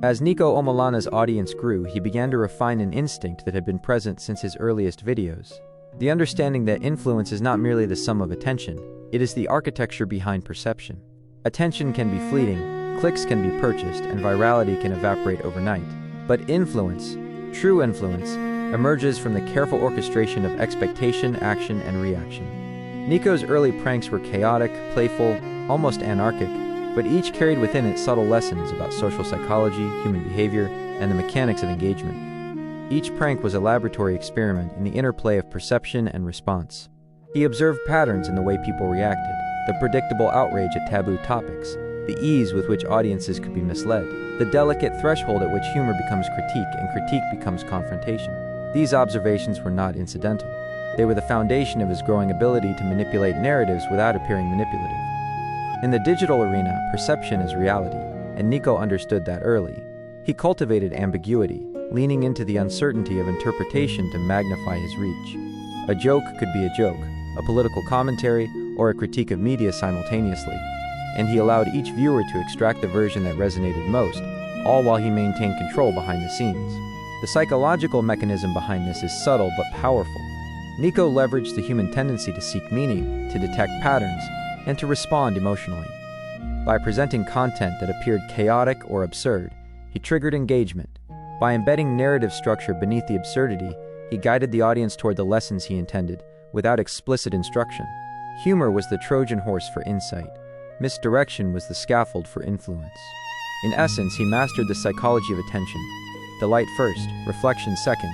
As Niko Omilana's audience grew, he began to refine an instinct that had been present since his earliest videos. The understanding that influence is not merely the sum of attention, it is the architecture behind perception. Attention can be fleeting, clicks can be purchased, and virality can evaporate overnight. But influence, true influence, emerges from the careful orchestration of expectation, action, and reaction. Niko's early pranks were chaotic, playful, almost anarchic, but each carried within it subtle lessons about social psychology, human behavior, and the mechanics of engagement. Each prank was a laboratory experiment in the interplay of perception and response. He observed patterns in the way people reacted, the predictable outrage at taboo topics, the ease with which audiences could be misled, the delicate threshold at which humor becomes critique and critique becomes confrontation. These observations were not incidental. They were the foundation of his growing ability to manipulate narratives without appearing manipulative. In the digital arena, perception is reality, and Niko understood that early. He cultivated ambiguity, leaning into the uncertainty of interpretation to magnify his reach. A joke could be a joke, a political commentary, or a critique of media simultaneously, and he allowed each viewer to extract the version that resonated most, all while he maintained control behind the scenes. The psychological mechanism behind this is subtle but powerful. Niko leveraged the human tendency to seek meaning, to detect patterns, and to respond emotionally. By presenting content that appeared chaotic or absurd, he triggered engagement. By embedding narrative structure beneath the absurdity, he guided the audience toward the lessons he intended, without explicit instruction. Humor was the Trojan horse for insight. Misdirection was the scaffold for influence. In essence, he mastered the psychology of attention. Delight first, reflection second,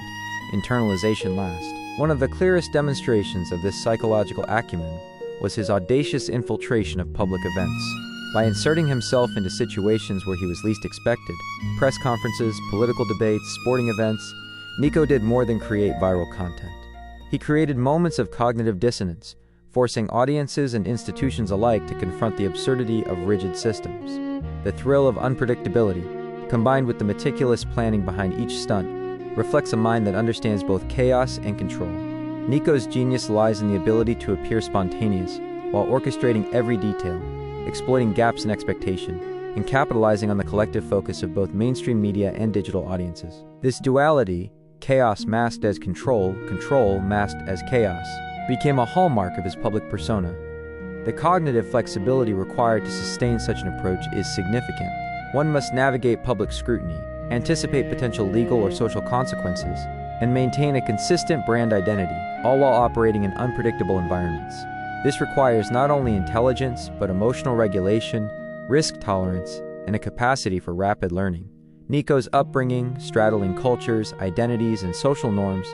internalization last. One of the clearest demonstrations of this psychological acumen was his audacious infiltration of public events. By inserting himself into situations where he was least expected, press conferences, political debates, sporting events, Niko did more than create viral content. He created moments of cognitive dissonance, forcing audiences and institutions alike to confront the absurdity of rigid systems. The thrill of unpredictability, combined with the meticulous planning behind each stunt, reflects a mind that understands both chaos and control. Niko's genius lies in the ability to appear spontaneous while orchestrating every detail, exploiting gaps in expectation, and capitalizing on the collective focus of both mainstream media and digital audiences. This duality, chaos masked as control, control masked as chaos, became a hallmark of his public persona. The cognitive flexibility required to sustain such an approach is significant. One must navigate public scrutiny, anticipate potential legal or social consequences, and maintain a consistent brand identity, all while operating in unpredictable environments. This requires not only intelligence, but emotional regulation, risk tolerance, and a capacity for rapid learning. Niko's upbringing, straddling cultures, identities, and social norms,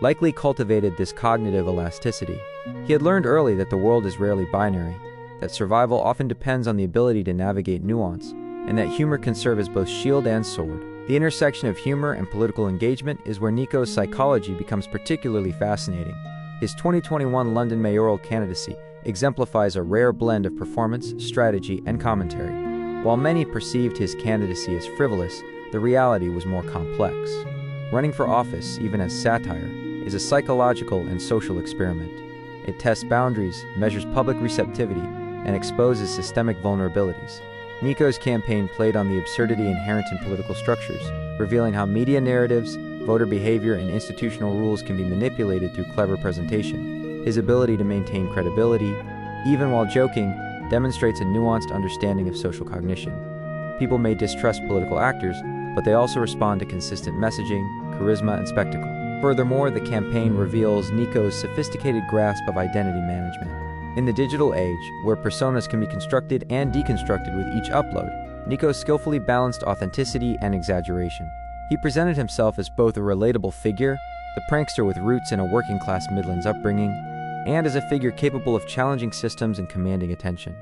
likely cultivated this cognitive elasticity. He had learned early that the world is rarely binary, that survival often depends on the ability to navigate nuance, and that humor can serve as both shield and sword. The intersection of humor and political engagement is where Niko's psychology becomes particularly fascinating. His 2021 London mayoral candidacy exemplifies a rare blend of performance, strategy, and commentary. While many perceived his candidacy as frivolous, the reality was more complex. Running for office, even as satire, is a psychological and social experiment. It tests boundaries, measures public receptivity, and exposes systemic vulnerabilities. Niko's campaign played on the absurdity inherent in political structures, revealing how media narratives, voter behavior, and institutional rules can be manipulated through clever presentation. His ability to maintain credibility, even while joking, demonstrates a nuanced understanding of social cognition. People may distrust political actors, but they also respond to consistent messaging, charisma, and spectacle. Furthermore, the campaign reveals Niko's sophisticated grasp of identity management. In the digital age, where personas can be constructed and deconstructed with each upload, Niko skillfully balanced authenticity and exaggeration. He presented himself as both a relatable figure, the prankster with roots in a working-class Midlands upbringing, and as a figure capable of challenging systems and commanding attention.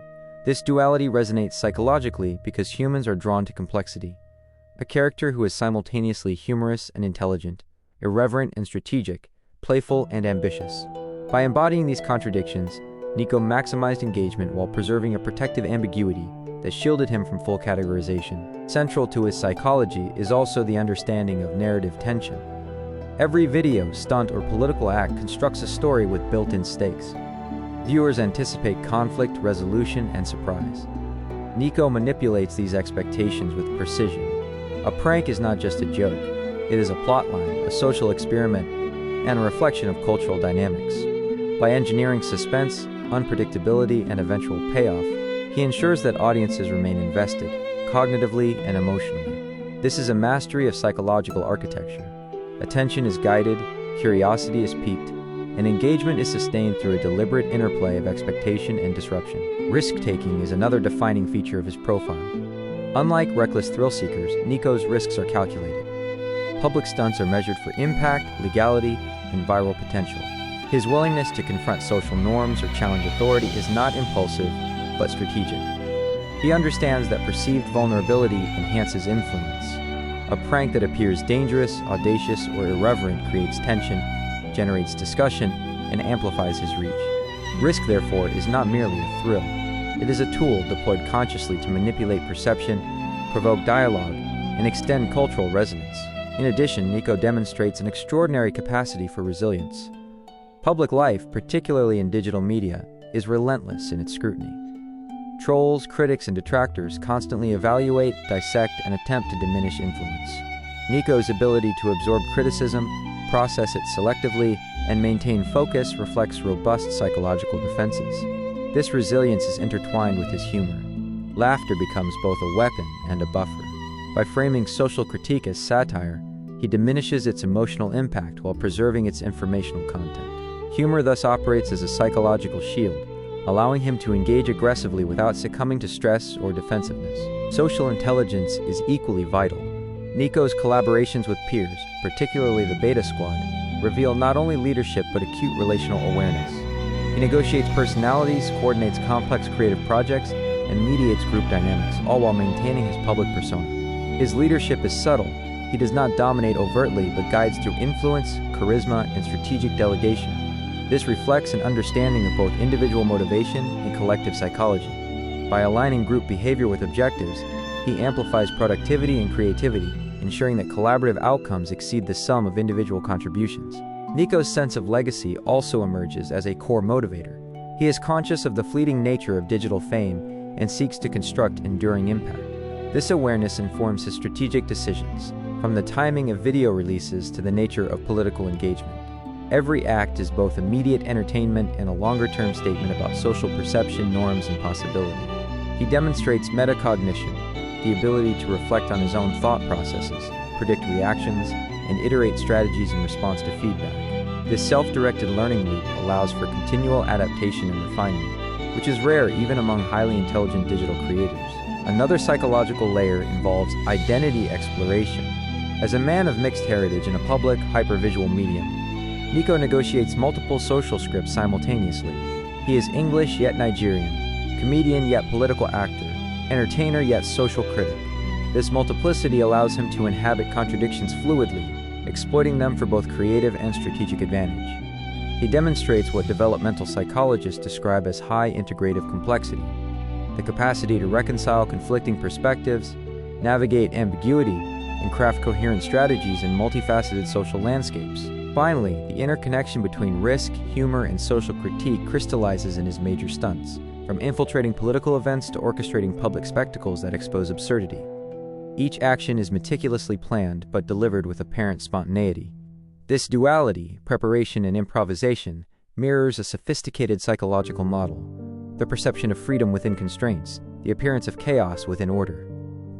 This duality resonates psychologically because humans are drawn to complexity. A character who is simultaneously humorous and intelligent, irreverent and strategic, playful and ambitious. By embodying these contradictions, Niko maximized engagement while preserving a protective ambiguity that shielded him from full categorization. Central to his psychology is also the understanding of narrative tension. Every video, stunt, or political act constructs a story with built-in stakes. Viewers anticipate conflict, resolution, and surprise. Niko manipulates these expectations with precision. A prank is not just a joke. It is a plotline, a social experiment, and a reflection of cultural dynamics. By engineering suspense, unpredictability, and eventual payoff, he ensures that audiences remain invested, cognitively and emotionally. This is a mastery of psychological architecture. Attention is guided, curiosity is piqued, and engagement is sustained through a deliberate interplay of expectation and disruption. Risk-taking is another defining feature of his profile. Unlike reckless thrill-seekers, Niko's risks are calculated. Public stunts are measured for impact, legality, and viral potential. His willingness to confront social norms or challenge authority is not impulsive, but strategic. He understands that perceived vulnerability enhances influence. A prank that appears dangerous, audacious, or irreverent creates tension, generates discussion, and amplifies his reach. Risk, therefore, is not merely a thrill. It is a tool deployed consciously to manipulate perception, provoke dialogue, and extend cultural resonance. In addition, Niko demonstrates an extraordinary capacity for resilience. Public life, particularly in digital media, is relentless in its scrutiny. Trolls, critics, and detractors constantly evaluate, dissect, and attempt to diminish influence. Niko's ability to absorb criticism, process it selectively, and maintain focus reflects robust psychological defenses. This resilience is intertwined with his humor. Laughter becomes both a weapon and a buffer. By framing social critique as satire, he diminishes its emotional impact while preserving its informational content. Humor thus operates as a psychological shield, allowing him to engage aggressively without succumbing to stress or defensiveness. Social intelligence is equally vital. Niko's collaborations with peers, particularly the Beta Squad, reveal not only leadership but acute relational awareness. He negotiates personalities, coordinates complex creative projects, and mediates group dynamics, all while maintaining his public persona. His leadership is subtle. He does not dominate overtly, but guides through influence, charisma, and strategic delegation. This reflects an understanding of both individual motivation and collective psychology. By aligning group behavior with objectives, he amplifies productivity and creativity, ensuring that collaborative outcomes exceed the sum of individual contributions. Niko's sense of legacy also emerges as a core motivator. He is conscious of the fleeting nature of digital fame and seeks to construct enduring impact. This awareness informs his strategic decisions, from the timing of video releases to the nature of political engagement. Every act is both immediate entertainment and a longer-term statement about social perception, norms, and possibility. He demonstrates metacognition, the ability to reflect on his own thought processes, predict reactions, and iterate strategies in response to feedback. This self-directed learning loop allows for continual adaptation and refinement, which is rare even among highly intelligent digital creators. Another psychological layer involves identity exploration. As a man of mixed heritage in a public, hypervisual medium, Niko negotiates multiple social scripts simultaneously. He is English yet Nigerian, comedian yet political actor, entertainer yet social critic. This multiplicity allows him to inhabit contradictions fluidly, exploiting them for both creative and strategic advantage. He demonstrates what developmental psychologists describe as high integrative complexity, the capacity to reconcile conflicting perspectives, navigate ambiguity, and craft coherent strategies in multifaceted social landscapes. Finally, the interconnection between risk, humor, and social critique crystallizes in his major stunts, from infiltrating political events to orchestrating public spectacles that expose absurdity. Each action is meticulously planned but delivered with apparent spontaneity. This duality, preparation and improvisation, mirrors a sophisticated psychological model: the perception of freedom within constraints, the appearance of chaos within order.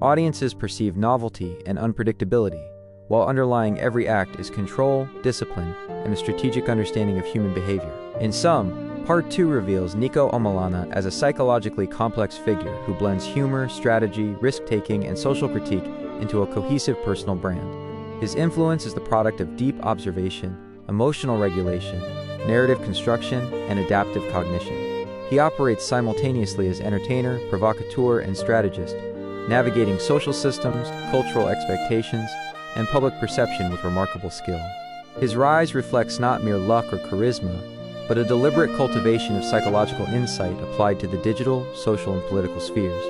Audiences perceive novelty and unpredictability, while underlying every act is control, discipline, and a strategic understanding of human behavior. In sum, Part 2 reveals Niko Omilana as a psychologically complex figure who blends humor, strategy, risk-taking, and social critique into a cohesive personal brand. His influence is the product of deep observation, emotional regulation, narrative construction, and adaptive cognition. He operates simultaneously as entertainer, provocateur, and strategist, navigating social systems, cultural expectations, and public perception with remarkable skill. His rise reflects not mere luck or charisma, but a deliberate cultivation of psychological insight applied to the digital, social, and political spheres.